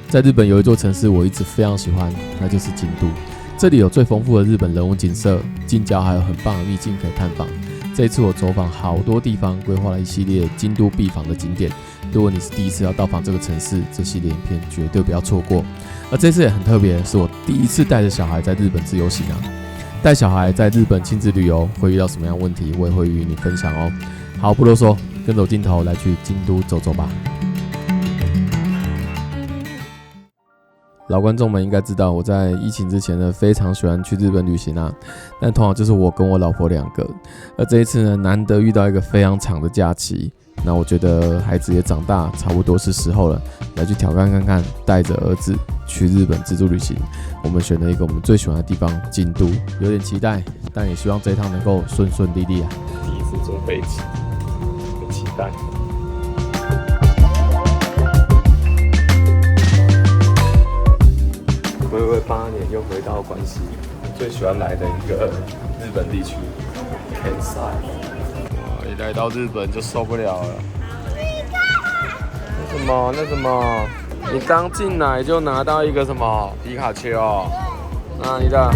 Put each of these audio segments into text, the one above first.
在日本有一座城市我一直非常喜欢，那就是京都。这里有最丰富的日本人文景色，近郊还有很棒的秘境可以探访。这一次我走访好多地方，规划了一系列京都必访的景点。如果你是第一次要到访这个城市，这系列影片绝对不要错过。而这次也很特别，是我第一次带着小孩在日本自由行啊。带小孩在日本亲子旅游会遇到什么样的问题，我也会与你分享哦。好，不啰嗦，跟着我镜头来去京都走走吧。老观众们应该知道，我在疫情之前呢，非常喜欢去日本旅行啊，但通常就是我跟我老婆2个。而这一次呢，难得遇到一个非常长的假期，那我觉得孩子也长大，差不多是时候了，来去挑战看看，带着儿子去日本自助旅行。我们选了一个我们最喜欢的地方——京都，有点期待，但也希望这一趟能够顺顺利利啊。第一次坐飞机，很期待。回味8年，又回到关西最喜欢来的一个日本地区 ，Kansai。哇，一来到日本就受不了了。那什么？你刚进来就拿到一个什么皮卡丘？哪里的？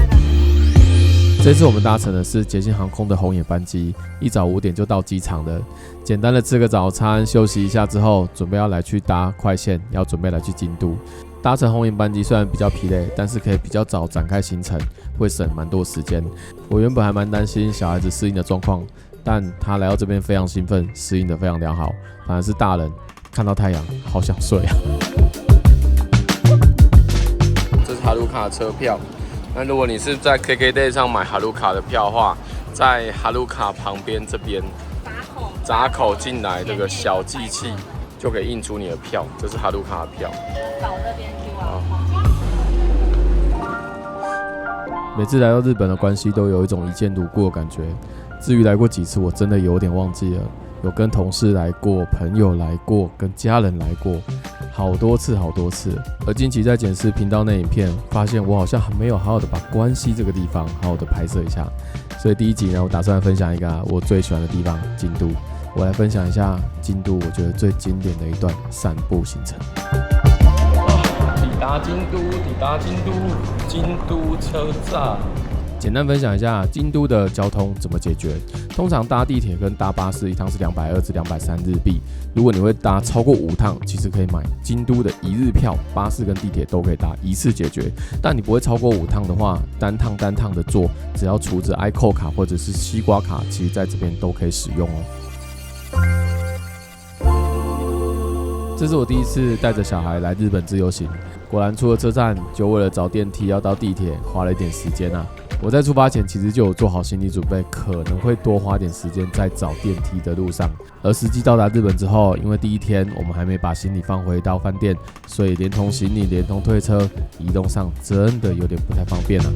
这次我们搭乘的是捷星航空的红眼班机，一早5点就到机场了。简单的吃个早餐，休息一下之后，准备要来去搭快线，要准备来去京都。搭乘红眼班机虽然比较疲累，但是可以比较早展开行程，会省蛮多时间。我原本还蛮担心小孩子适应的状况，但他来到这边非常兴奋，适应的非常良好。反而是大人看到太阳，好想睡啊！这是哈鲁卡车票。那如果你是在 KKday 上买哈鲁卡的票的话，在哈鲁卡旁边这边闸口进来这个小机器就可以印出你的票，这是哈鲁卡的票。扫这边 QR。每次来到日本的关西都有一种一见如故的感觉。至于来过几次，我真的有点忘记了。有跟同事来过，朋友来过，跟家人来过，好多次。而近期在检视频道内影片，发现我好像还没有好好的把关西这个地方好好的拍摄一下。所以第一集呢，我打算分享一个我最喜欢的地方——京都。我来分享一下京都我觉得最经典的一段散步行程。抵达京都，京都车站。简单分享一下京都的交通怎么解决。通常搭地铁跟搭巴士一趟是220至230日币。如果你会搭超过5趟，其实可以买京都的1日票，巴士跟地铁都可以搭，一次解决。但你不会超过5趟的话，单趟的坐，只要储值 iQOO 卡或者是西瓜卡，其实在这边都可以使用哦。这是我第一次带着小孩来日本自由行，果然出了车站就为了找电梯要到地铁，花了一点时间啊。我在出发前其实就有做好心理准备，可能会多花点时间在找电梯的路上。而实际到达日本之后，因为第一天我们还没把行李放回到饭店，所以连同行李连同推车移动上真的有点不太方便啊。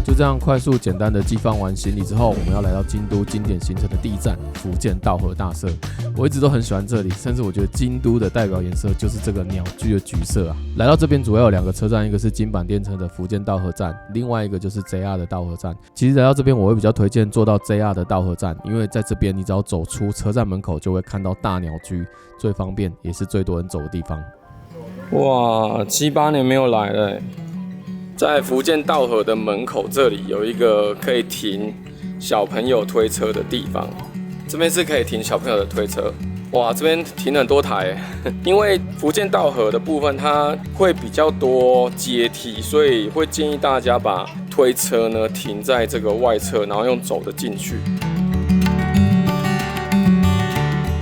就这样快速简单的寄放完行李之后，我们要来到京都经典行程的第一站伏见稻荷大社。我一直都很喜欢这里，甚至我觉得京都的代表颜色就是这个鸟居的橘色啊。来到这边主要有2个车站，一个是京阪电车的伏见稻荷站，另外一个就是 JR 的稻荷站。其实来到这边我会比较推荐坐到 JR 的稻荷站，因为在这边你只要走出车站门口就会看到大鸟居，最方便也是最多人走的地方。哇，7、8年没有来了。在伏见稻荷的门口这里有一个可以停小朋友推车的地方，这边是可以停小朋友的推车。哇，这边停很多台，因为伏见稻荷的部分它会比较多阶梯，所以会建议大家把推车呢停在这个外侧，然后用走的进去。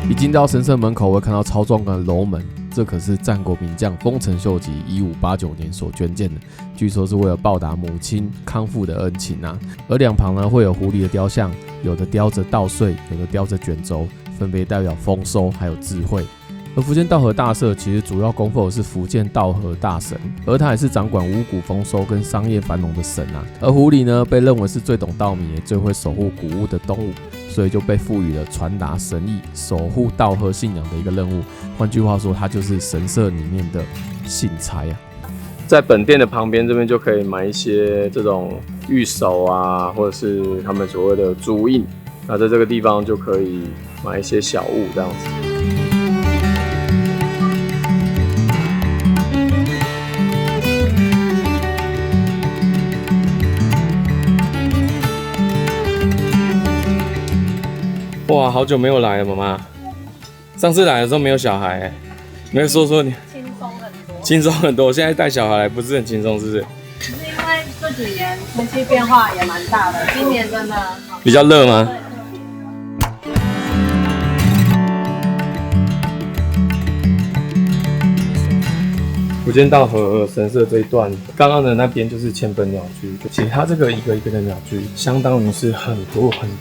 一进到神社门口，我会看到超壮观的楼门。这可是战国名将丰臣秀吉1589年所捐建的，据说是为了报答母亲康复的恩情啊。而两旁呢会有狐狸的雕像，有的雕着稻穗，有的雕着卷轴，分别代表丰收还有智慧。而伏见稻荷大社其实主要供奉的是伏见稻荷大神，而他也是掌管五谷丰收跟商业繁荣的神啊。而狐狸呢，被认为是最懂稻米也最会守护谷物的动物，所以就被赋予了传达神意、守护稻荷信仰的一个任务。换句话说，它就是神社里面的信差啊。在本店的旁边这边就可以买一些这种玉手啊，或者是他们所谓的足印。那在这个地方就可以买一些小物这样子。哇，好久没有来了，妈妈。上次来的时候没有小孩、没有说你轻松很多。轻松很多，现在带小孩来不是很轻松，是不是？只是因为这几年天气变化也蛮大的，今年真的比较热吗？福建道和神社这一段，刚刚的那边就是千本鸟居。其实它这个一个一个的鸟居，相当于是很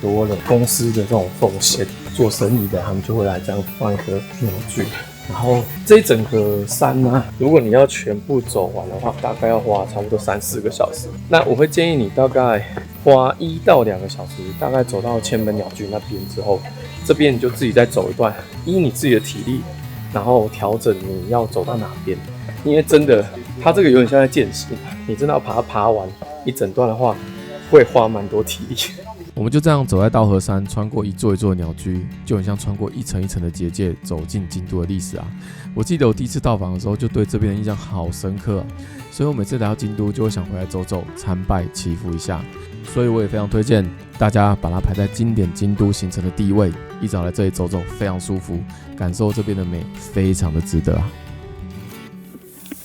多的公司的这种奉献，做生意的他们就会来这样放一个鸟居。然后这一整个山呢、如果你要全部走完的话，大概要花差不多3-4个小时。那我会建议你大概花1到2个小时，大概走到千本鸟居那边之后，这边你就自己再走一段，依你自己的体力，然后调整你要走到哪边。因为真的，它这个有点像在健行，你真的要把它爬完一整段的话，会花蛮多体力。我们就这样走在稻荷山，穿过一座一座的鸟居，就很像穿过一层一层的结界，走进京都的历史啊！我记得我第一次到访的时候，就对这边的印象好深刻啊，所以我每次来到京都，就会想回来走走、参拜、祈福一下。所以我也非常推荐大家把它排在经典京都行程的第一位，一早来这里走走，非常舒服，感受这边的美，非常的值得啊！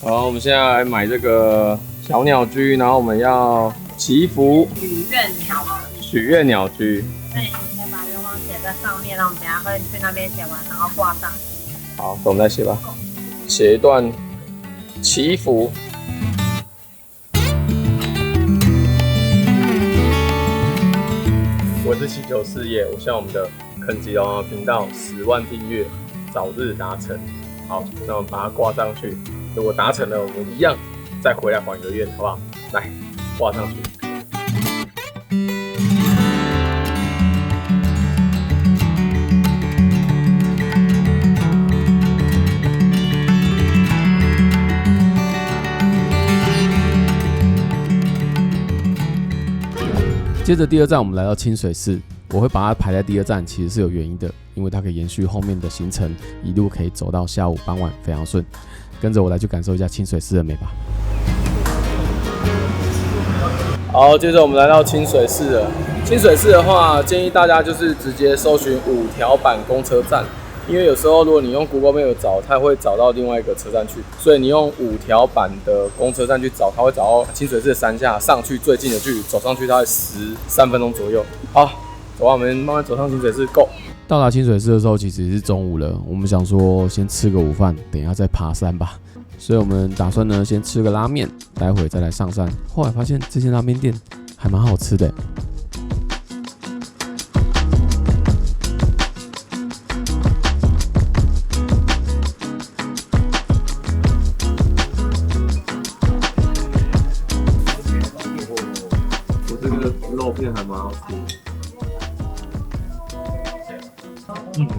好，我们现在来买这个小鸟居，然后我们要祈福许愿鸟居。对，你可以把愿望写在上面，然后我们等一下会去那边写完，然后挂上。好，我们再写吧，写一段祈福。我是祈求事业，我希望我们的肯吉龙频道10万订阅早日达成。好，那我们把它挂上去。如果达成了，我们一样再回来还个愿，好不好？来，挂上去。接着第二站，我们来到清水寺。我会把它排在第二站，其实是有原因的，因为它可以延续后面的行程，一路可以走到下午傍晚，非常顺。跟着我来去感受一下清水寺的美吧。好，接着我们来到清水寺了。清水寺的话，建议大家就是直接搜寻5条板公车站，因为有时候如果你用 Google Map 找，它会找到另外一个车站去，所以你用5条板的公车站去找，它会找到清水寺的山下，上去最近的距离，走上去大概13分钟左右。好，走吧，我们慢慢走上清水寺 ，Go。到达清水寺的时候，其实是中午了。我们想说先吃个午饭，等一下再爬山吧。所以我们打算呢，先吃个拉面，待会再来上山。后来发现这间拉面店还蛮好吃的。我这个肉片还蛮好吃的。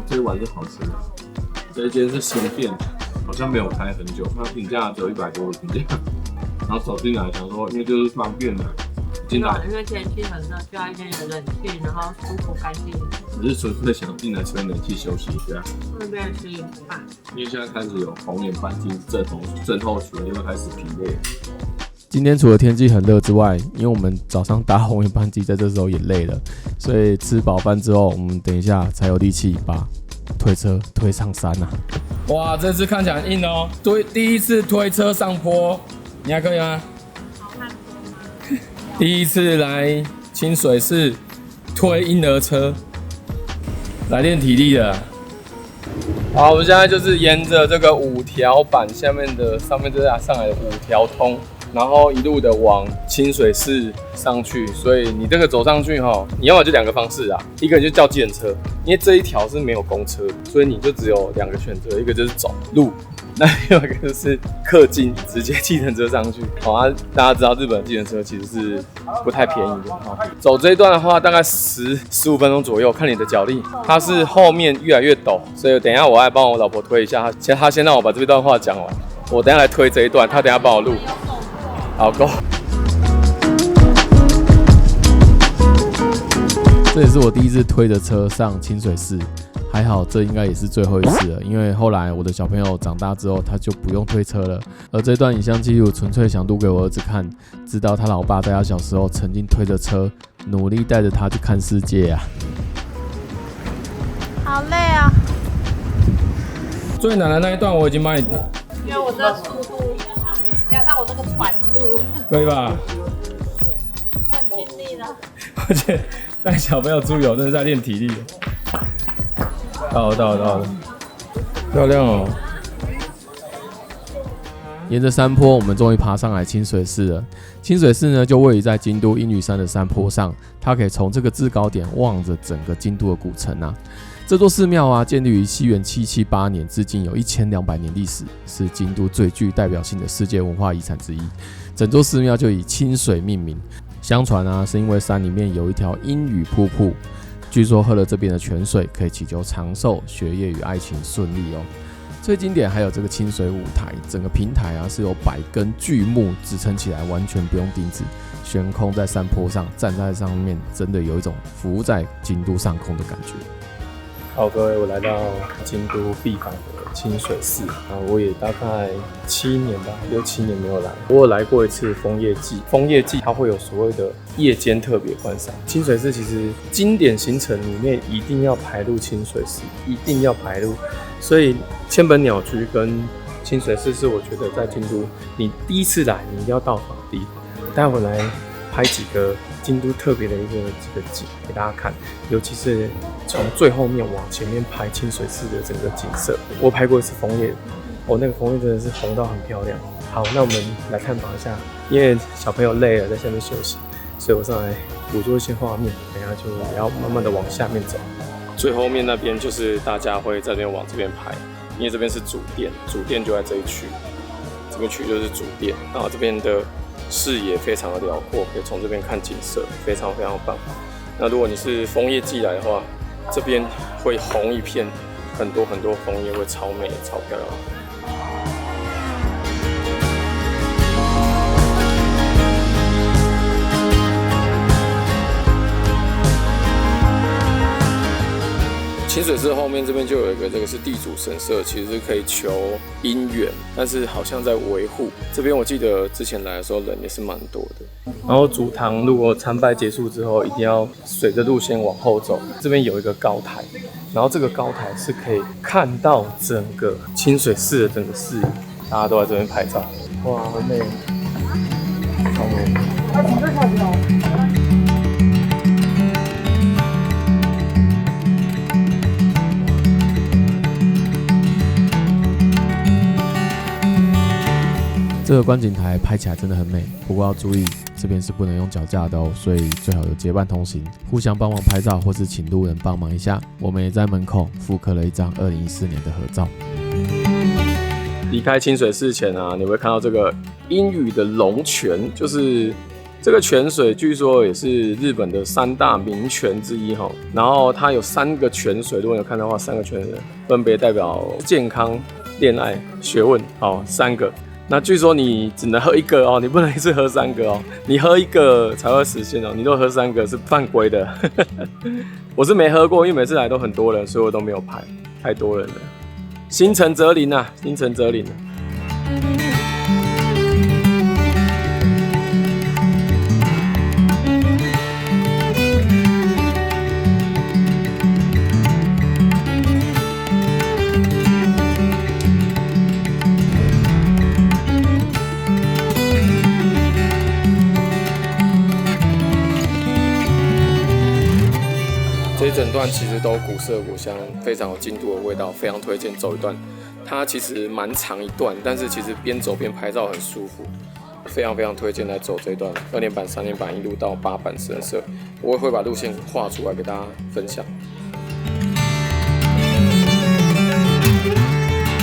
这一碗是好吃的。这一间是新店，好像没有开很久，它评价只有100多的评价。然后走进来想说，因为就是方便的，进来因为天气很热，就要一间有冷气，然后舒服干净。只是纯粹想进来吹冷气休息一下。顺便吃饭。因为现在开始有红眼斑鲸症候群，因为开始疲累。今天除了天气很热之外，因为我们早上搭红眼班机，在这时候也累了，所以吃饱饭之后，我们等一下才有力气把推车推上山啊！哇，这次看起来很硬哦，第一次推车上坡，你还可以吗？第一次来清水寺推婴儿车，来练体力的。好，我们现在就是沿着这个5条板上面这样上来的5条通。然后一路的往清水寺上去，所以你这个走上去哈，你要么就2个方式啊，一个就叫计程车，因为这一条是没有公车，所以你就只有2个选择，一个就是走路，那另外一个就是氪金，直接计程车上去。好啊，大家知道日本的计程车其实是不太便宜的哈。走这一段的话，大概15分钟左右，看你的脚力。它是后面越来越陡，所以等一下我来帮我老婆推一下，她先让我把这段话讲完，我等一下来推这一段，她等一下帮我录。好，Go。这也是我第一次推着车上清水寺，还好这应该也是最后一次了，因为后来我的小朋友长大之后，他就不用推车了。而这段影像记录纯粹想录给我儿子看，知道他老爸在他小时候曾经推着车，努力带着他去看世界啊。最难的那一段我已经帮你，因为我这个速度加上我这个喘度，可以吧？我很尽力了。而且带小朋友出游真的在练体力。到了，漂亮哦！沿着山坡，我们终于爬上来清水寺了。清水寺呢，就位于在京都阴女山的山坡上，它可以从这个制高点望着整个京都的古城啊。这座寺庙啊，建立于西元778年，至今有1200年历史，是京都最具代表性的世界文化遗产之一。整座寺庙就以清水命名，相传啊，是因为山里面有一条阴雨瀑布，据说喝了这边的泉水可以祈求长寿、学业与爱情顺利哦。最经典还有这个清水舞台，整个平台啊是由100根巨木支撑起来，完全不用钉子，悬空在山坡上，站在上面真的有一种浮在京都上空的感觉。好，各位，我来到京都必访的清水寺啊，我也大概7年吧，6、7年没有来。我有来过一次枫叶季，枫叶季它会有所谓的夜间特别观赏。清水寺其实经典行程里面一定要排入清水寺，一定要排入。所以千本鸟居跟清水寺是我觉得在京都你第一次来你一定要到访的地方。待会来拍几个京都特别的几个景给大家看，尤其是从最后面往前面拍清水寺的整个景色。我拍过一次枫叶，那个枫叶真的是红到很漂亮。好，那我们来探访一下，因为小朋友累了，在下面休息，所以我上来捕捉一些画面，等一下就也要慢慢的往下面走。最后面那边就是大家会在这边往这边拍，因为这边是主殿，主殿就在这一区，这边区就是主殿，然后这边的视野非常的辽阔，可以从这边看景色，非常非常棒。那如果你是枫叶季来的话，这边会红一片，很多很多枫叶，会超美、超漂亮。清水寺后面这边就有一个，这个是地主神社，其实是可以求姻缘，但是好像在维护。这边我记得之前来的时候人也是蛮多的。然后主堂如果参拜结束之后，一定要随着路线往后走。这边有一个高台，然后这个高台是可以看到整个清水寺的整个视野，大家都在这边拍照。哇，好美，超美。这个观景台拍起来真的很美，不过要注意，这边是不能用脚架的哦，所以最好有结伴同行，互相帮忙拍照，或是请路人帮忙一下。我们也在门口复刻了一张2014年的合照。离开清水寺前啊，你会看到这个阴雨的龙泉，就是这个泉水，据说也是日本的3大名泉之一哈。然后它有3个泉水，如果你有看到的话，3个泉水分别代表健康、恋爱、学问，好，3个。那据说你只能喝1个哦，你不能一次喝3个哦，你喝1个才会实现哦，你如果喝3个是犯规的。我是没喝过，因为每次来都很多人，所以我都没有排，太多人了。心诚则灵啊，心诚则灵啊。这一整段其实都古色古香，非常有京都的味道，非常推荐走一段。它其实蛮长一段，但是其实边走边拍照很舒服，非常非常推荐来走这段2年坂、3年坂一路到八坂神社。我也会把路线画出来给大家分享。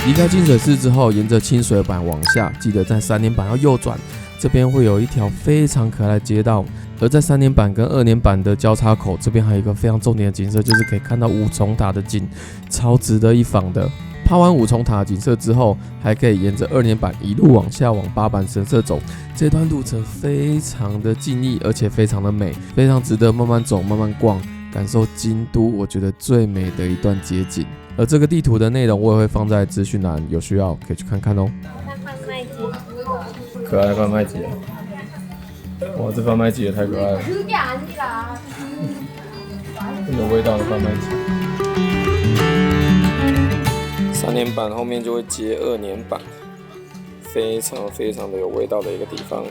离开清水寺之后，沿着清水坂往下，记得在3年坂要右转，这边会有一条非常可爱的街道。而在3年坂跟2年坂的交叉口，这边还有一个非常重点的景色，就是可以看到五重塔的景，超值得一访的。爬完五重塔的景色之后，还可以沿着2年坂一路往下往八坂神社走，这段路程非常的静谧，而且非常的美，非常值得慢慢走、慢慢逛，感受京都我觉得最美的一段街景。而这个地图的内容我也会放在资讯栏，有需要可以去看看哦。看贩卖机，可爱的贩卖机，哇，这贩卖机也太可爱了，很有味道的贩卖机。3 3年版后面就会接2年版，非常非常的有味道的一个地方，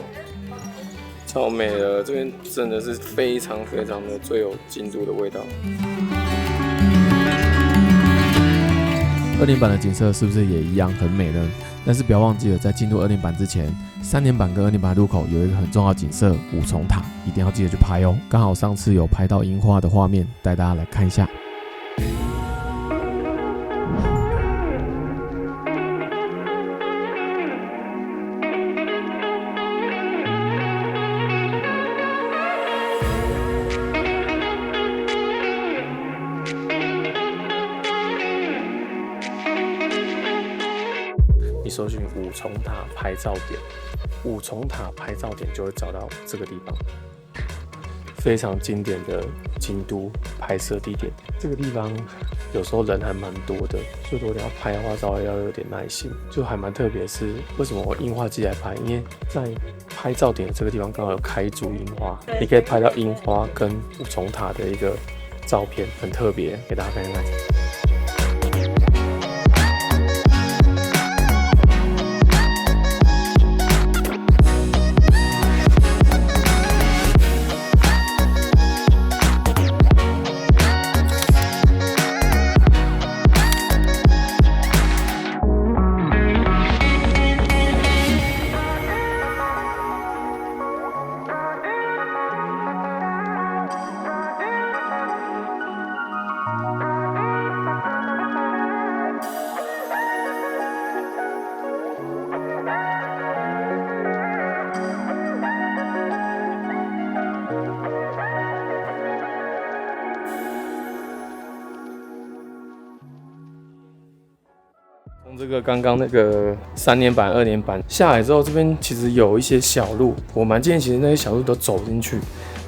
超美的。这边真的是非常非常的最有京都的味道。2年版的景色是不是也一样很美呢？但是不要忘记了，在进入2年版之前，3年版跟2年版入口有一个很重要的景色——五重塔，一定要记得去拍哦。刚好上次有拍到樱花的画面，带大家来看一下。你搜寻五重塔拍照点，五重塔拍照点就会找到这个地方，非常经典的京都拍摄地点。这个地方有时候人还蛮多的，所以如果你要拍的话，稍微要有点耐心。就还蛮特别，是为什么我樱花季来拍？因为在拍照点的这个地方刚好有开一株樱花，你可以拍到樱花跟五重塔的一个照片，很特别，给大家看一看。从这个刚刚那个3年版、2年版下来之后，这边其实有一些小路，我蛮建议其实那些小路都走进去，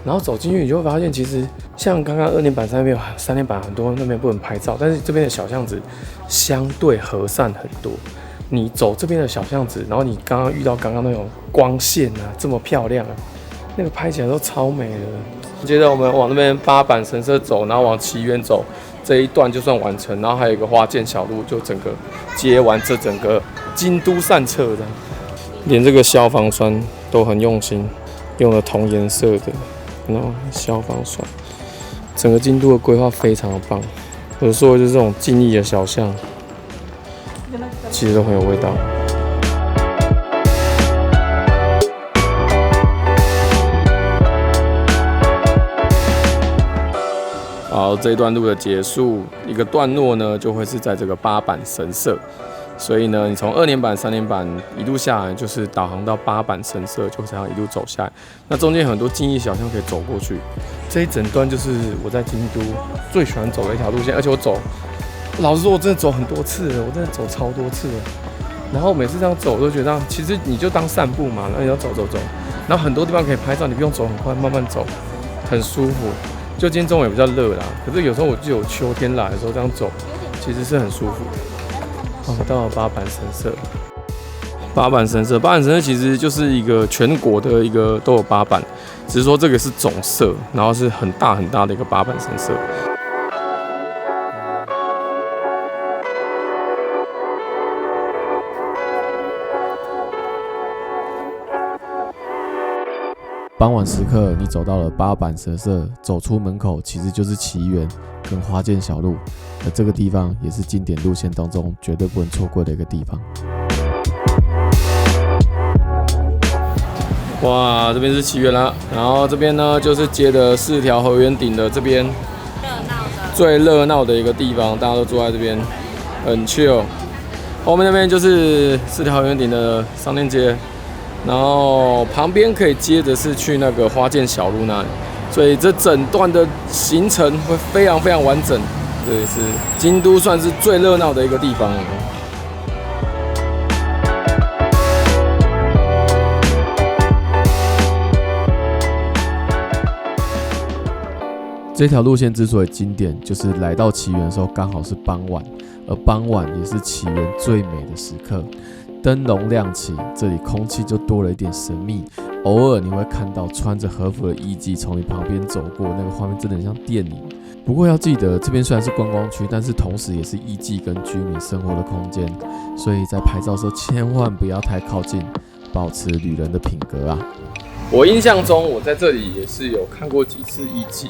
然后走进去你就会发现，其实像刚刚2年版、3年版很多那边不能拍照，但是这边的小巷子相对和善很多。你走这边的小巷子，然后你刚刚遇到刚刚那种光线啊，这么漂亮啊，那个拍起来都超美的。接着我们往那边八坂神社走，然后往岐原走，这一段就算完成，然后还有一个花见小路，就整个接完这整个京都散策这样。连这个消防栓都很用心，用了同颜色的，然后消防栓，整个京都的规划非常的棒。我说的就是这种静谧的小巷，其实都很有味道。好，这一段路的结束，一个段落呢，就会是在这个八坂神社。所以呢，你从2年版、3年版一路下来，就是导航到八坂神社，就这样一路走下来。那中间很多静谧小巷可以走过去。这一整段就是我在京都最喜欢走的一条路线，而且我走，老实说，我真的走很多次了，我真的走超多次了。然后每次这样走，我都觉得其实你就当散步嘛，然后你要走，然后很多地方可以拍照，你不用走很快，慢慢走，很舒服。就今天中午也比较热啦，可是有时候我就有秋天来的时候这样走，其实是很舒服。好，到了八坂神社。八坂神社其实就是一个全国的一个都有八坂，只是说这个是总社，然后是很大很大的一个八坂神社。傍晚时刻，你走到了八坂神社，走出门口其实就是岐原跟花见小路，而这个地方也是经典路线当中绝对不能错过的一个地方。哇，这边是岐原啦，然后这边呢就是接的4条河原顶的这边最热闹的一个地方，大家都坐在这边，很 chill。后面那边就是4条河原顶的商店街。然后旁边可以接着是去那个花见小路那里，所以这整段的行程会非常非常完整。这也是京都算是最热闹的一个地方了。这条路线之所以经典，就是来到岐原的时候刚好是傍晚，而傍晚也是岐原最美的时刻。灯笼亮起，这里空气就多了一点神秘。偶尔你会看到穿着和服的艺妓从你旁边走过，那个画面真的很像电影。不过要记得，这边虽然是观光区，但是同时也是艺妓跟居民生活的空间，所以在拍照的时候千万不要太靠近，保持旅人的品格啊。我印象中，我在这里也是有看过几次艺妓。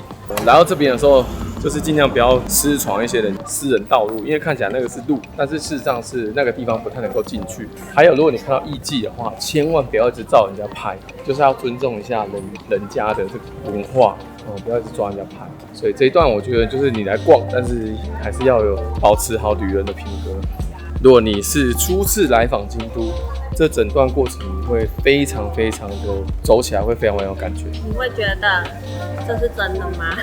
来到这边的时候，就是尽量不要私闯一些人私人道路，因为看起来那个是路，但是事实上是那个地方不太能够进去。还有，如果你看到艺妓的话，千万不要一直照人家拍，就是要尊重一下人家的这个文化，不要一直抓人家拍。所以这一段我觉得就是你来逛，但是还是要有保持好旅人的品格。如果你是初次来访京都，这整段过程你会非常非常的走起来会非常有感觉。你会觉得这是真的吗？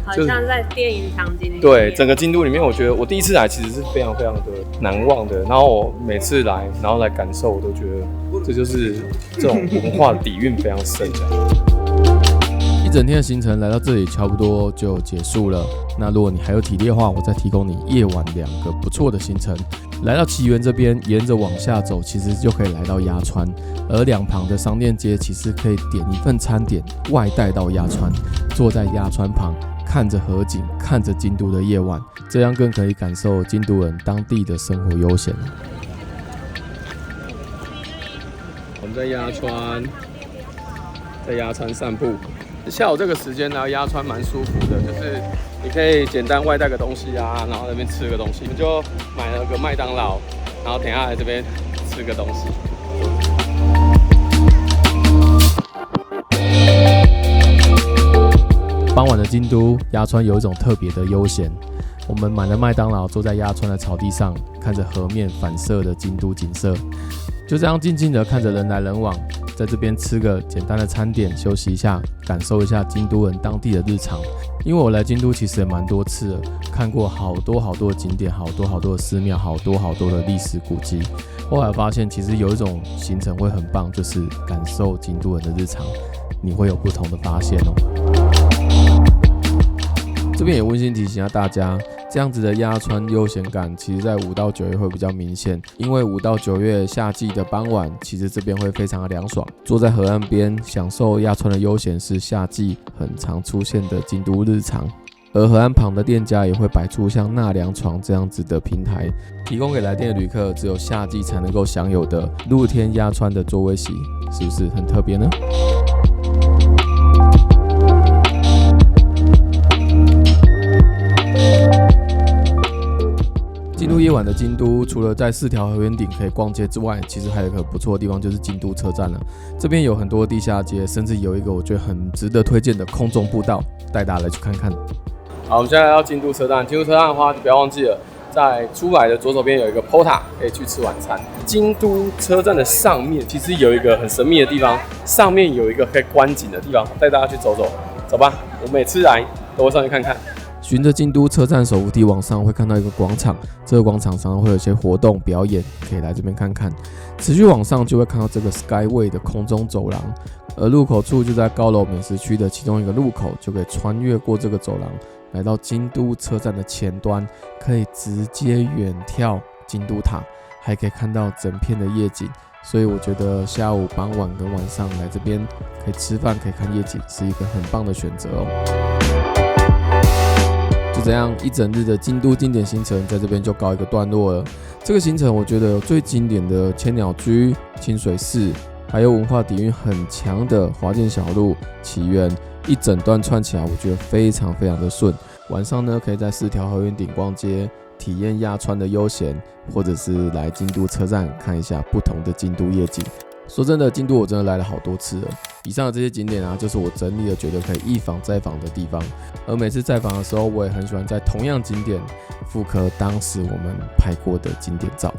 好像在电影场景里面。对，整个京都里面，我觉得我第一次来其实是非常非常的难忘的。然后我每次来，然后来感受，我都觉得这就是这种文化的底蕴非常深的。一整天的行程来到这里差不多就结束了。那如果你还有体力的话，我再提供你夜晚2个不错的行程。来到岐原这边，沿着往下走，其实就可以来到鸭川，而两旁的商店街其实可以点一份餐点外带到鸭川，坐在鸭川旁，看着河景，看着京都的夜晚，这样更可以感受京都人当地的生活悠闲。我们在鸭川散步。下午这个时间呢，鸭川蛮舒服的，就是你可以简单外带个东西啊，然后那边吃个东西。我们就买了个麦当劳，然后等一下来这边吃个东西。傍晚的京都鸭川有一种特别的悠闲。我们买了麦当劳，坐在鸭川的草地上，看着河面反射的京都景色，就这样静静的看着人来人往。在这边吃个简单的餐点，休息一下，感受一下京都人当地的日常。因为我来京都其实也蛮多次了，看过好多的景点，好多的寺庙，好多的历史古迹。后来发现，其实有一种行程会很棒，就是感受京都人的日常，你会有不同的发现哦。这边也温馨提醒一下大家，这样子的鸭川悠闲感，其实在5到9月会比较明显，因为5到9月夏季的傍晚，其实这边会非常的凉爽，坐在河岸边享受鸭川的悠闲是夏季很常出现的京都日常。而河岸旁的店家也会摆出像纳凉床这样子的平台，提供给来电的旅客只有夏季才能够享有的露天鸭川的座位席，是不是很特别呢？进入夜晚的京都，除了在4条河原顶可以逛街之外，其实还有一个不错的地方就是京都车站了。这边有很多地下街，甚至有一个我觉得很值得推荐的空中步道，带大家来去看看。好，我们现在来到京都车站。京都车站的话，就不要忘记了，在出来的左手边有一个 Porta， 可以去吃晚餐。京都车站的上面其实有一个很神秘的地方，上面有一个可以观景的地方，带大家去走走。走吧，我每次来都会上去看看。循着京都车站手扶梯往上，会看到一个广场，这个广场上会有一些活动表演，可以来这边看看。持续往上就会看到这个 Skyway 的空中走廊，而入口处就在高楼美食区的其中一个入口，就可以穿越过这个走廊，来到京都车站的前端，可以直接远眺京都塔，还可以看到整片的夜景。所以我觉得下午、傍晚跟晚上来这边可以吃饭，可以看夜景，是一个很棒的选择哦。就这样，一整日的京都经典行程在这边就告一个段落了。这个行程我觉得有最经典的千鸟居、清水寺，还有文化底蕴很强的华见小路、岐原，一整段串起来，我觉得非常的顺。晚上呢，可以在4条河原顶逛街，体验鸭川的悠闲，或者是来京都车站看一下不同的京都夜景。说真的，京都我真的来了好多次了。以上的这些景点啊，就是我整理了觉得可以一访再访的地方。而每次再访的时候，我也很喜欢在同样景点复刻当时我们拍过的景点照。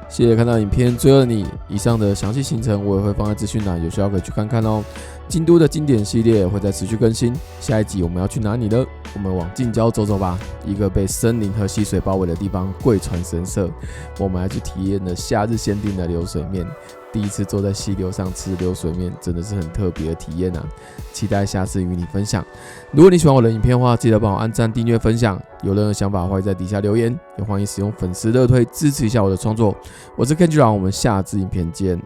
谢谢看到影片最后的你，以上的详细行程我也会放在资讯栏，有需要可以去看看哦。京都的经典系列会在持续更新，下一集我们要去哪里呢？我们往近郊走走吧，一个被森林和溪水包围的地方——贵船神社。我们还去体验了夏日限定的流水面。第一次坐在溪流上吃流水面，真的是很特别的体验啊！期待下次与你分享。如果你喜欢我的影片的话，记得帮我按赞、订阅、分享。有任何想法，欢迎在底下留言，也欢迎使用粉丝热推支持一下我的创作。我是 Kenji 郎，我们下支影片见。